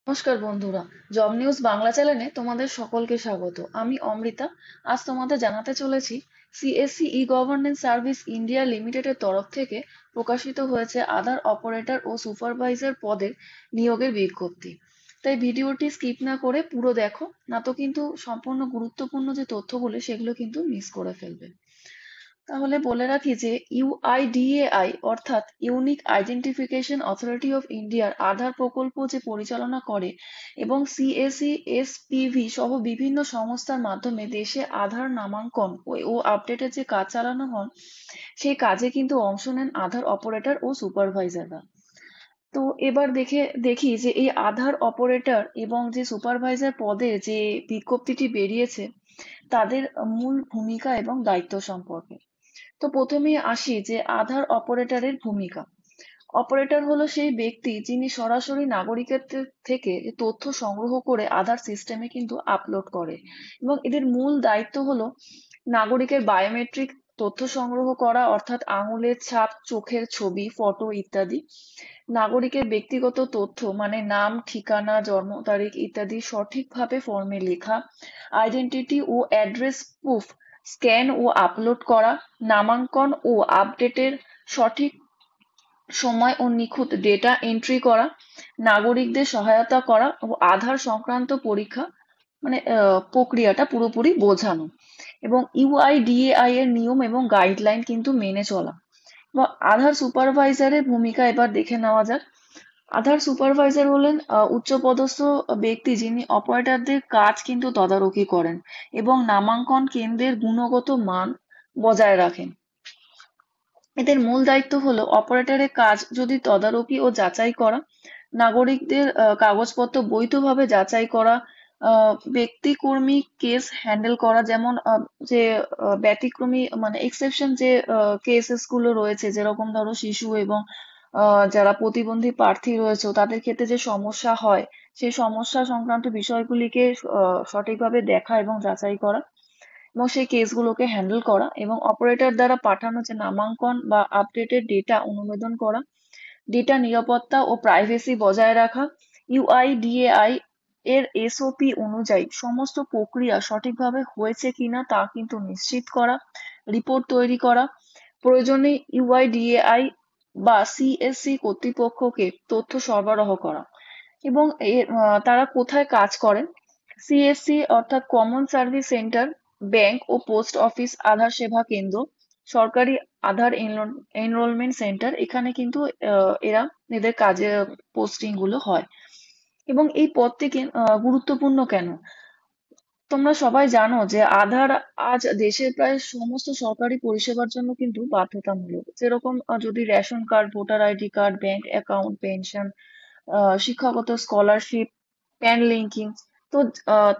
নমস্কার বন্ধুরা, job news Bangla চ্যানেলে তোমাদের সকলকে স্বাগত। আমি অমৃতা। আজ তোমাদের জানাতে চলেছি সিএসসি ই গভর্নেন্স সার্ভিস ইন্ডিয়া লিমিটেডের তরফ থেকে প্রকাশিত হয়েছে আধার অপারেটর ও সুপারভাইজার পদের নিয়োগের বিজ্ঞপ্তি। তাই ভিডিওটি স্কিপ না করে পুরো দেখো, না তো কিন্তু সম্পূর্ণ গুরুত্বপূর্ণ যে তথ্যগুলো সেগুলো কিন্তু মিস করে ফেলবে। তাহলে বলে রাখি যে ইউআইডিএআই অর্থাৎ ইউনিক আইডেন্টিফিকেশন অথরিটি অফ ইন্ডিয়ার আধার প্রকল্প যে পরিচালনা করে এবং সিএসি এসপিভি সহ বিভিন্ন সংস্থার মাধ্যমে দেশে আধার নামাঙ্কন ও আপডেটের যে কাজ চালানো হয়, সেই কাজে কিন্তু অংশ নেন আধার অপারেটর ও সুপারভাইজাররা। তো এবার দেখি যে এই আধার অপারেটর এবং যে সুপারভাইজার পদে যে বিজ্ঞপ্তিটি বেরিয়েছে তাদের মূল ভূমিকা এবং দায়িত্ব সম্পর্কে। তো প্রথমেই আসি যে আধার অপারেটরের ভূমিকা। অপারেটর হলো সেই ব্যক্তি যিনি সরাসরি নাগরিকের থেকে যে তথ্য সংগ্রহ করে আধার সিস্টেমে কিন্তু আপলোড করে, এবং এদের মূল দায়িত্ব হলো নাগরিকের বায়োমেট্রিক তথ্য সংগ্রহ করা, অর্থাৎ আঙুলের ছাপ, চোখের ছবি, ফটো ইত্যাদি। নাগরিকের ব্যক্তিগত তথ্য মানে নাম, ঠিকানা, জন্ম তারিখ ইত্যাদি সঠিকভাবে ফর্মে লেখা, আইডেন্টিটি ও অ্যাড্রেস প্রুফ স্ক্যান ও আপলোড করা, নামাঙ্কন ও আপডেটের সঠিক সময় ও নিখুঁত ডেটা এন্ট্রি করা, নাগরিকদের সহায়তা করা ও আধার সংক্রান্ত পরীক্ষা মানে প্রক্রিয়াটা পুরোপুরি বোঝানো, এবং ইউআইডিএআই এর নিয়ম এবং গাইডলাইন কিন্তু মেনে চলা। বা আধার সুপারভাইজারের ভূমিকা এবার দেখে নেওয়া যাক। আধার সুপারভাইজার হলেন উচ্চপদস্থ ব্যক্তি যিনি অপারেটরদের কাজ কিন্তু তদারকি করেন এবং নামাঙ্কন কেন্দ্রের গুণগত মান বজায় রাখেন। এদের মূল দায়িত্ব হলো অপারেটরের কাজ যদি তদারকি ও যাচাই করা, নাগরিকদের কাগজপত্র বৈধভাবে যাচাই করা, ব্যক্তিকর্মী কেস হ্যান্ডেল করা, যেমন যে ব্যতিক্রমী মানে এক্সেপশন যে কেসেস গুলো রয়েছে, যেরকম ধরো শিশু এবং যারা প্রতিবন্ধী প্রার্থী রয়েছে তাদের ক্ষেত্রে যে সমস্যা হয়, সেই সমস্যা সংক্রান্ত বিষয়গুলিকে সঠিকভাবে দেখা এবং যাচাই করা, এবং সেই কেসগুলোকে হ্যান্ডেল করা, এবং অপারেটর দ্বারা পাঠানো যে নামাঙ্কন বা আপডেটেড ডেটা অনুমোদন করা, ডেটা নিরাপত্তা ও প্রাইভেসি বজায় রাখা, ইউআইডিএআই এর এসওপি অনুযায়ী সমস্ত প্রক্রিয়া সঠিকভাবে হয়েছে কিনা তা কিন্তু নিশ্চিত করা, রিপোর্ট তৈরি করা, প্রয়োজনে ইউআইডিএআই বা সিএসসি কর্তৃপক্ষকে তথ্য সরবরাহ করা। এবং তারা কোথায় কাজ করেন? সিএসসি অর্থাৎ কমন সার্ভিস সেন্টার, ব্যাংক ও পোস্ট অফিস, আধার সেবা কেন্দ্র, সরকারি আধার এনরোলমেন্ট সেন্টার, এখানে কিন্তু এদের কাজে পোস্টিং গুলো হয়। এবং এই পদটি গুরুত্বপূর্ণ কেন? তোমরা সবাই জানো যে আধার আজ দেশের প্রায় সমস্ত সরকারি পরিষেবার জন্য কিন্তু বাধ্যতামূলক, যেরকম যদি ration card, voter ID card, bank account, pension, শিক্ষাগত স্কলারশিপ, প্যান লিঙ্কিং। তো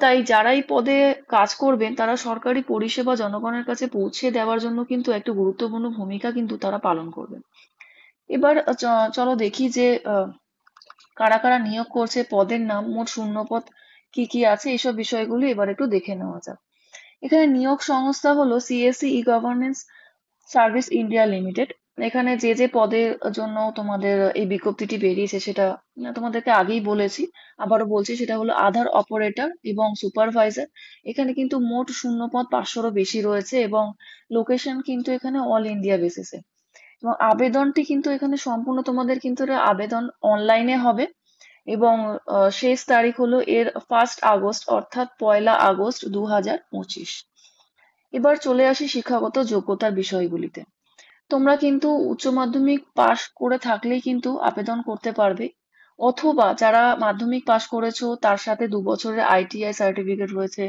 তাই যারা এই পদে কাজ করবেন তারা সরকারি পরিষেবা জনগণের কাছে পৌঁছে দেওয়ার জন্য কিন্তু একটা গুরুত্বপূর্ণ ভূমিকা কিন্তু তারা পালন করবেন। এবার চলো দেখি যে কারা কারা নিয়োগ করছে, পদের নাম, মোট শূন্যপদ কি কি আছে, এইসব বিষয়গুলো এবার একটু দেখে নেওয়া যাক। এখানে নিয়োগ সংস্থা হলো সিএসসি ই গভর্নেন্স সার্ভিস ইন্ডিয়া লিমিটেড। এখানে যে যে পদের জন্য তোমাদের এই বিজ্ঞপ্তিটি বেরিয়েছে সেটা তোমাদেরকে আগেই বলেছি, আবারও বলছি, সেটা হলো আধার অপারেটর এবং সুপারভাইজার। এখানে কিন্তু মোট শূন্যপদ 500-রও বেশি রয়েছে, এবং লোকেশন কিন্তু এখানে অল ইন্ডিয়া বেসিসে। এবং আবেদনটি কিন্তু এখানে সম্পূর্ণ তোমাদের কিন্তু এটা আবেদন অনলাইনে হবে, এবং শেষ তারিখ হলো এর 1 আগস্ট, অর্থাৎ 1 আগস্ট 2025। এবার চলে আসি শিক্ষাগত যোগ্যতার বিষয়গুলিতে। তোমরা কিন্তু উচ্চ মাধ্যমিক পাশ করে থাকলেই কিন্তু আবেদন করতে পারবে, অথবা যারা মাধ্যমিক পাশ করেছো তার সাথে 2 বছরের আইটিআই সার্টিফিকেট রয়েছে,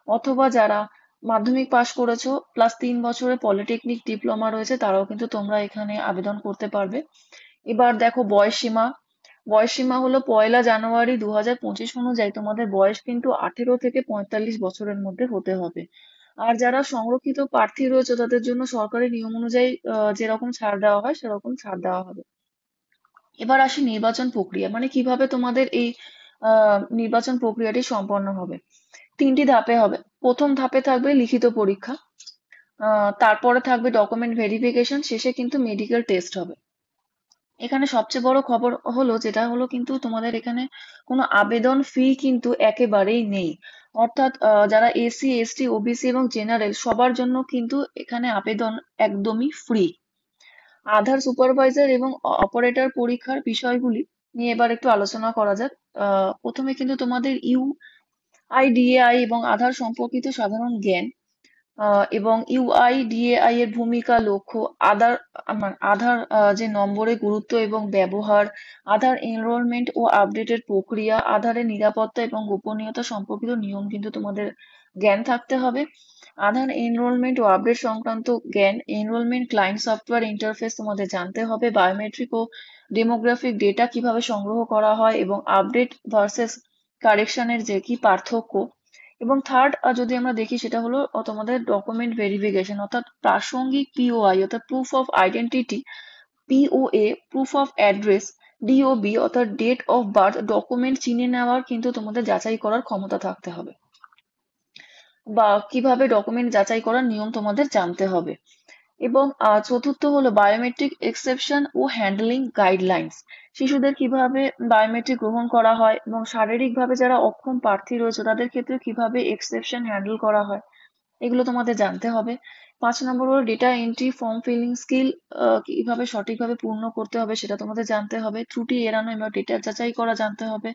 অথবা যারা মাধ্যমিক পাশ করেছো প্লাস 3 বছরের পলিটেকনিক ডিপ্লোমা রয়েছে, তারাও কিন্তু তোমরা এখানে আবেদন করতে পারবে। এবার দেখো বয়সসীমা। বয়সসীমা হলো 1 জানুয়ারি 2025 অনুযায়ী তোমাদের বয়স কিন্তু 18 থেকে 45 বছরের মধ্যে হতে হবে। আর যারা সংরক্ষিত প্রার্থী রয়েছে তাদের জন্য সরকারি নিয়ম অনুযায়ী যেরকম ছাড় দেওয়া হয় সেরকম ছাড় দেওয়া হবে। এবার আসি নির্বাচন প্রক্রিয়া, মানে কিভাবে তোমাদের এই নির্বাচন প্রক্রিয়াটি সম্পন্ন হবে। 3টি ধাপে হবে। প্রথম ধাপে থাকবে লিখিত পরীক্ষা, তারপরে থাকবে ডকুমেন্ট ভেরিফিকেশন, শেষে কিন্তু মেডিকেল টেস্ট হবে। এখানে সবচেয়ে বড় খবর হলো যেটা হলো কিন্তু তোমাদের এখানে কোনো আবেদন ফি কিন্তু একেবারেই নেই। অর্থাৎ যারা এসসি এসটি ওবিসি এবং জেনারেল সবার জন্য কিন্তু এখানে আবেদন একদমই ফ্রি। আধার সুপারভাইজার এবং অপারেটর পরীক্ষার বিষয়গুলি নিয়ে এবার একটু আলোচনা করা যাক। প্রথমে কিন্তু তোমাদের ইউআইডিএআই এবং আধার সম্পর্কিত সাধারণ জ্ঞান, এবং ইউআইডিএআই এর ভূমিকা, লক্ষ্য, আধার যে নম্বরের গুরুত্ব এবং ব্যবহার, আধার এনরোলমেন্ট ও আপডেটের প্রক্রিয়া, আধারের নিরাপত্তা এবং গোপনীয়তা সম্পর্কিত নিয়ম কিন্তু তোমাদের জ্ঞান থাকতে হবে। আধার এনরোলমেন্ট ও আপডেট সংক্রান্ত জ্ঞান, এনরোলমেন্ট ক্লায়েন্ট সফটওয়্যার ইন্টারফেস তোমাদের জানতে হবে, বায়োমেট্রিক ও ডেমোগ্রাফিক ডেটা কিভাবে সংগ্রহ করা হয় এবং আপডেট ভার্সেস কারেকশনের যে কি পার্থক্য। এবং থার্ড যদি আমরা দেখি সেটা হলো তোমাদের ডকুমেন্ট ভেরিফিকেশন, অর্থাৎ প্রাসঙ্গিক পিওআই অর্থাৎ proof of identity, POA proof of address, DOB অর্থাৎ ডেট অফ বার্থ ডকুমেন্ট চিনে নেওয়ার কিন্তু তোমাদের যাচাই করার ক্ষমতা থাকতে হবে, বা কিভাবে ডকুমেন্ট যাচাই করার নিয়ম তোমাদের জানতে হবে। এবং চতুর্থ হলো বায়োমেট্রিক এক্সেপশন ও হ্যান্ডলিং গাইডলাইন্স, শিশুদের কিভাবে বায়োমেট্রিক গ্রহণ করা হয় এবং শারীরিকভাবে যারা অক্ষম প্রার্থী রয়েছে তাদের ক্ষেত্রে কিভাবে এক্সেপশন হ্যান্ডেল করা হয়, এগুলো তোমাদের জানতে হবে। 5 নম্বর হলো data entry form filling skill, কিভাবে সঠিকভাবে পূর্ণ করতে হবে সেটা তোমাদের জানতে হবে। ত্রুটি এড়ানো এবং ডেটা যাচাই করা জানতে হবে।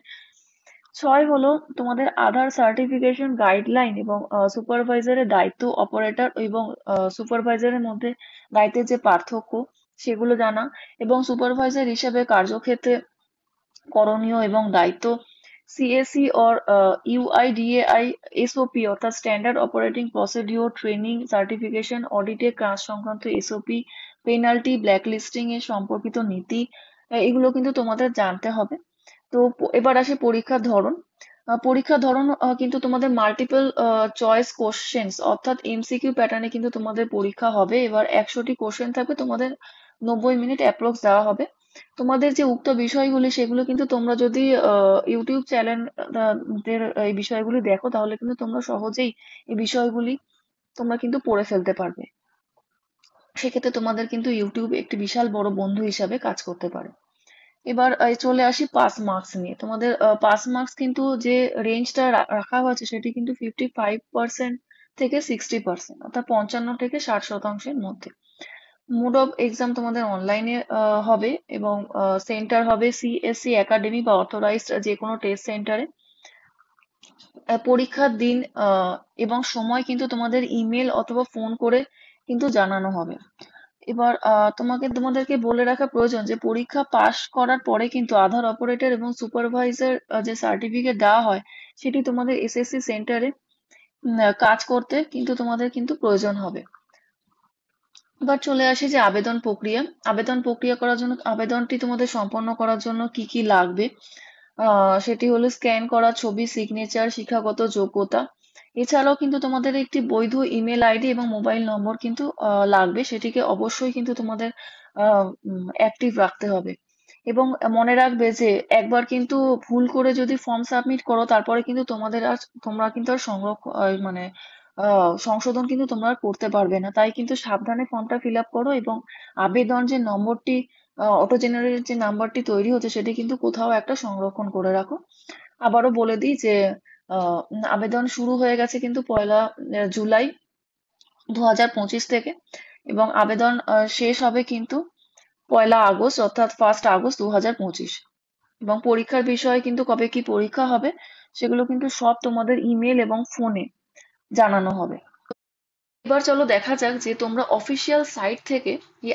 6 হলো তোমাদের আধার সার্টিফিকেশন গাইডলাইন এবং সুপারভাইজারের দায়িত্ব, অপারেটর এবং সুপারভাইজারের মধ্যে দায়িত্বের যে পার্থক্য সেগুলো জানা, এবং সুপারভাইজার হিসেবে কার্যক্ষেত্রে করণীয় এবং দায়িত্ব। সিএসি অর ইউআইডিএআই এসওপি অর্থাৎ standard operating procedure, training, certification, অডিটের কাজ সংক্রান্ত এসওপি, পেনাল্টি, ব্ল্যাকলিস্টিং এর সম্পর্কিত নীতি, এগুলো কিন্তু তোমাদের জানতে হবে। তো এবার আসে পরীক্ষার ধরন। পরীক্ষার ধরন কিন্তু তোমাদের মাল্টিপল চয়েস কোশ্চেন্স অর্থাৎ এমসিকিউ প্যাটার্নে কিন্তু তোমাদের পরীক্ষা হবে। এবার 100টি কোশ্চেন থাকবে, তোমাদের 90 মিনিট অ্যাপ্রক্স দেওয়া হবে। তোমাদের যে উক্ত বিষয়গুলি সেগুলো কিন্তু তোমরা যদি ইউটিউব চ্যানেল দের এই বিষয়গুলি দেখো তাহলে কিন্তু তোমরা সহজেই এই বিষয়গুলি তোমরা কিন্তু পড়ে ফেলতে পারবে। সেক্ষেত্রে তোমাদের কিন্তু ইউটিউব একটি বিশাল বড় বন্ধু হিসাবে কাজ করতে পারে। এবার চলে আসি পাস মার্কস নিয়ে। তোমাদের পাস মার্কস কিন্তু যে রেঞ্জটা রাখা হয়েছে সেটি কিন্তু 55% থেকে 60%, অর্থাৎ 55 থেকে 60% মধ্যে। মোড অফ এক্সাম তোমাদের অনলাইনে হবে এবং সেন্টার হবে সিএসসি একাডেমি বা অথরাইজড যে কোনো টেস্ট সেন্টারে। পরীক্ষার দিন এবং সময় কিন্তু তোমাদের ইমেল অথবা ফোন করে কিন্তু জানানো হবে। এবার তোমাদেরকে বলে রাখা প্রয়োজন যে পরীক্ষা পাশ করার পরে কিন্তু আধার অপারেটর এবং সুপারভাইজার যে সার্টিফিকেট দেওয়া হয় সেটি তোমাদের এসএসসি সেন্টারে কাজ করতে কিন্তু তোমাদের কিন্তু প্রয়োজন হবে। এবার চলে আসে যে আবেদন প্রক্রিয়া। আবেদন প্রক্রিয়া করার জন্য, আবেদনটি তোমাদের সম্পন্ন করার জন্য কি কি লাগবে, সেটি হলো স্ক্যান করা ছবি, সিগনেচার, শিক্ষাগত যোগ্যতা। এছাড়াও কিন্তু তোমাদের একটি বৈধ ইমেল আইডি এবং মোবাইল নম্বর কিন্তু লাগবে, সেটিকে অবশ্যই কিন্তু তোমাদের অ্যাক্টিভ রাখতে হবে। এবং মনে রাখবে যে একবার কিন্তু ভুল করে যদি ফর্ম সাবমিট করো তারপরে কিন্তু তোমরা কিন্তু আর মানে সংশোধন কিন্তু তোমরা আর করতে পারবে না। তাই কিন্তু সাবধানে ফর্মটা ফিল আপ করো এবং আবেদন যে নম্বরটি, অটো জেনারেটেড যে নাম্বারটি তৈরি হচ্ছে সেটি কিন্তু কোথাও একটা সংরক্ষণ করে রাখো। আবারও বলে দিই যে আবেদন শুরু হয়ে গেছে কিন্তু 1লা জুলাই 2025 থেকে, এবং আবেদন শেষ হবে কিন্তু 1লা আগস্ট অর্থাৎ 1 আগস্ট 2025। এবং পরীক্ষার বিষয়ে কিন্তু কবে কি পরীক্ষা হবে সেগুলো কিন্তু সব তোমাদের ইমেল এবং ফোনে জানানো হবে। এবার চলো দেখা যাক যে তোমরা অফিসিয়াল সাইট থেকে এই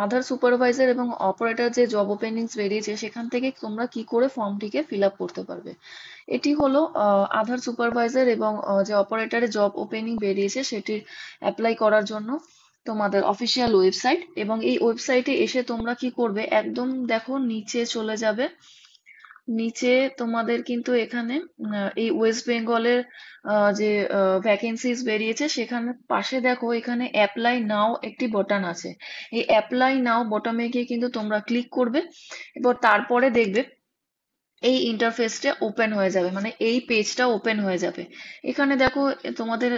আধার সুপারভাইজার এবং অপারেটর যে জব ওপেনিংস বেরিয়েছে সেখান থেকে তোমরা কি করে ফর্মটিকে ফিল আপ করতে পারবে। এটি হলো আধার সুপারভাইজার এবং যে অপারেটরের জব ওপেনিং বেরিয়েছে সেটির অ্যাপ্লাই করার জন্য তোমাদের অফিসিয়াল ওয়েবসাইট। এবং এই ওয়েবসাইটে এসে তোমরা কি করবে, একদম দেখো নিচে চলে যাবে। নিচে তোমাদের কিন্তু এখানে এই ওয়েস্ট বেঙ্গলের যে ভ্যাকেন্সিজ বেরিয়েছে সেখানে পাশে দেখো এখানে অ্যাপ্লাই নাও একটি বাটন আছে। এই অ্যাপ্লাই নাও বটমে গিয়ে কিন্তু তোমরা ক্লিক করবে। এবার তারপরে দেখবে এই ইন্টারফেসটা ওপেন হয়ে যাবে, মানে এই পেজটা ওপেন হয়ে যাবে। এখানে দেখো তোমাদের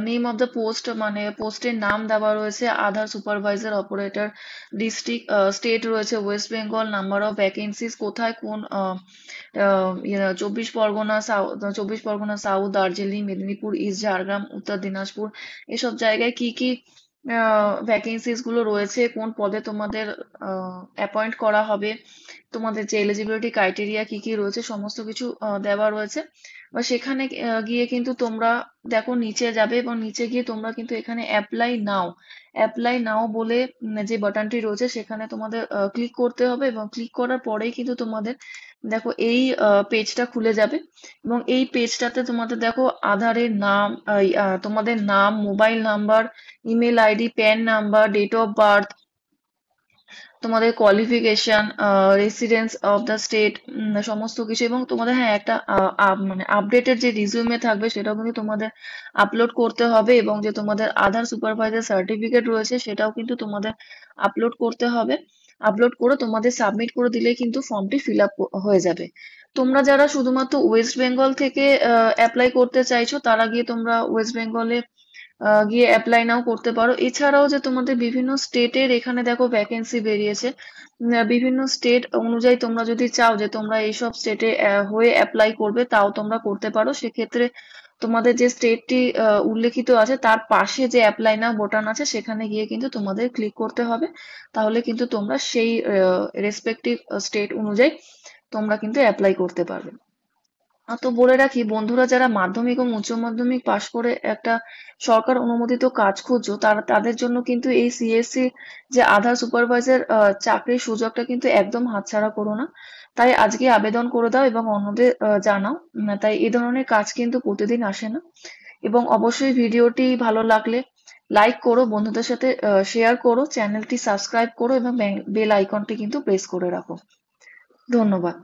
নেম অফ দ্য পোস্ট, মানে পোস্টের নাম দেওয়া রয়েছে আধার সুপারভাইজার অপারেটর, ডিস্ট্রিক্ট স্টেট রয়েছে West Bengal, number of vacancies কোথায় কোন 24 পরগনা সাউথ, দার্জিলিং, মেদিনীপুর ইস্ট, ঝাড়গ্রাম, উত্তর দিনাজপুর, এসব জায়গায় কি কি ভ্যাকেন্সিজ গুলো রয়েছে, কোন পদে তোমাদের অ্যাপয়েন্ট করা হবে, তোমাদের যে এলিজিবিলিটি ক্রাইটেরিয়া কি কি রয়েছে, সমস্ত কিছু দেওয়া রয়েছে। বা সেখানে গিয়ে কিন্তু তোমরা দেখো নিচে যাবে, এবং নিচে গিয়ে তোমরা কিন্তু এখানে অ্যাপ্লাই নাও বলে যে বাটনটি রয়েছে সেখানে তোমাদের ক্লিক করতে হবে, এবং ক্লিক করার পরেই কিন্তু তোমাদের দেখো এই পেজটা খুলে যাবে। এবং এই পেজটাতে তোমাদের দেখো আধারের নাম, তোমাদের নাম, mobile number, email ID, PAN number, date of birth, তোমাদের qualification, residence of the state, সমস্ত কিছু, এবং তোমাদের হ্যাঁ একটা মানে আপডেটেড যে রিজিউমে থাকবে সেটাও কিন্তু তোমাদের আপলোড করতে হবে, এবং যে তোমাদের আধার সুপারভাইজার সার্টিফিকেট রয়েছে সেটাও কিন্তু তোমাদের আপলোড করতে হবে। আপলোড করে তোমাদের সাবমিট করে দিলে কিন্তু ফর্মটি ফিল আপ হয়ে যাবে। তোমরা যারা শুধুমাত্র ওয়েস্ট বেঙ্গল থেকে অ্যাপ্লাই করতে চাইছো তারা গিয়ে তোমরা ওয়েস্ট বেঙ্গলে গিয়ে অ্যাপ্লাই নাও করতে পারো। এছাড়াও যে তোমাদের বিভিন্ন স্টেটের এখানে দেখো ভ্যাকেন্সি বেরিয়েছে, বিভিন্ন স্টেট অনুযায়ী তোমরা যদি চাও যে তোমরা এইসব স্টেটে হয়ে অ্যাপ্লাই করবে তাও তোমরা করতে পারো। সেক্ষেত্রে তোমাদের যে স্টেটটি উল্লেখিত আছে তার পাশে যে অ্যাপ্লাই নাও বোতাম আছে সেখানে গিয়ে কিন্তু তোমাদের ক্লিক করতে হবে। তাহলে কিন্তু তোমরা সেই রেসপেক্টিভ স্টেট অনুযায়ী তোমরা কিন্তু অ্যাপ্লাই করতে পারবে। তো বলে রাখি বন্ধুরা, যারা মাধ্যমিক ও উচ্চ মাধ্যমিক পাশ করে একটা সরকার অনুমোদিত কাজ খুঁজছো তারা তাদের জন্য কিন্তু এই সিএসসি যে আধার সুপারভাইজার চাকরির সুযোগটা কিন্তু একদম হাতছাড়া করো না। তাই আজকে আবেদন করে দাও এবং অন্যদের জানাও। তাই এই ধরনের কাজ কিন্তু প্রতিদিন আসে না। এবং অবশ্যই ভিডিওটি ভালো লাগলে লাইক করো, বন্ধুদের সাথে শেয়ার করো, চ্যানেলটি সাবস্ক্রাইব করো এবং বেল আইকনটি কিন্তু প্রেস করে রাখো। ধন্যবাদ।